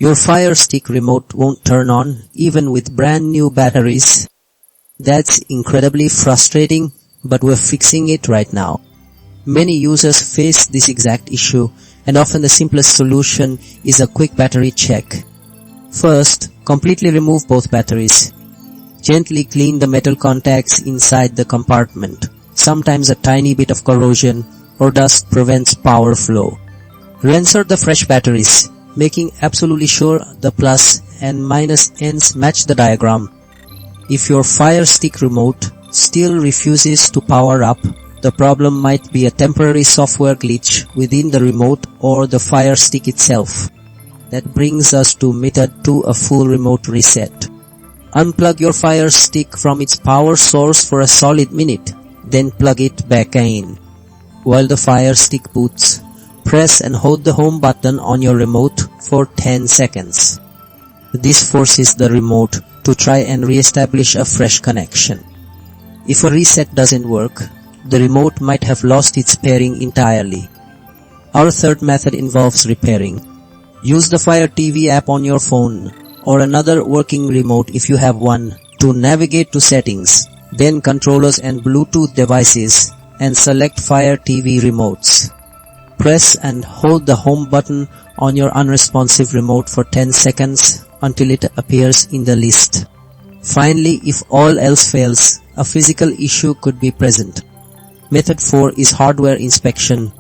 Your Fire Stick remote won't turn on even with brand new batteries. That's incredibly frustrating, but we're fixing it right now. Many users face this exact issue, and often the simplest solution is a quick battery check. First, completely remove both batteries. Gently clean the metal contacts inside the compartment. Sometimes a tiny bit of corrosion or dust prevents power flow. Reinsert the fresh batteries, making absolutely sure the plus and minus ends match the diagram. If your Fire Stick remote still refuses to power up, the problem might be a temporary software glitch within the remote or the Fire Stick itself. That brings us to method 2, a full remote reset. Unplug your Fire Stick from its power source for a solid minute, then plug it back in. While the Fire Stick boots, press and hold the home button on your remote for 10 seconds. This forces the remote to try and re-establish a fresh connection. If a reset doesn't work, the remote might have lost its pairing entirely. Our third method involves repairing. Use the Fire TV app on your phone or another working remote if you have one to navigate to settings, then controllers and Bluetooth devices, and select Fire TV remotes. Press and hold the home button on your unresponsive remote for 10 seconds until it appears in the list. Finally, if all else fails, a physical issue could be present. Method 4 is hardware inspection.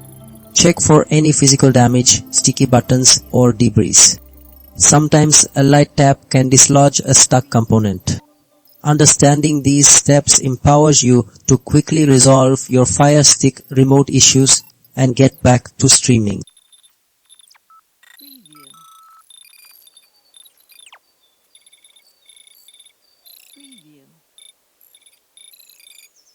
Check for any physical damage, sticky buttons, or debris. Sometimes a light tap can dislodge a stuck component. Understanding these steps empowers you to quickly resolve your Fire Stick remote issues and get back to streaming. Preview.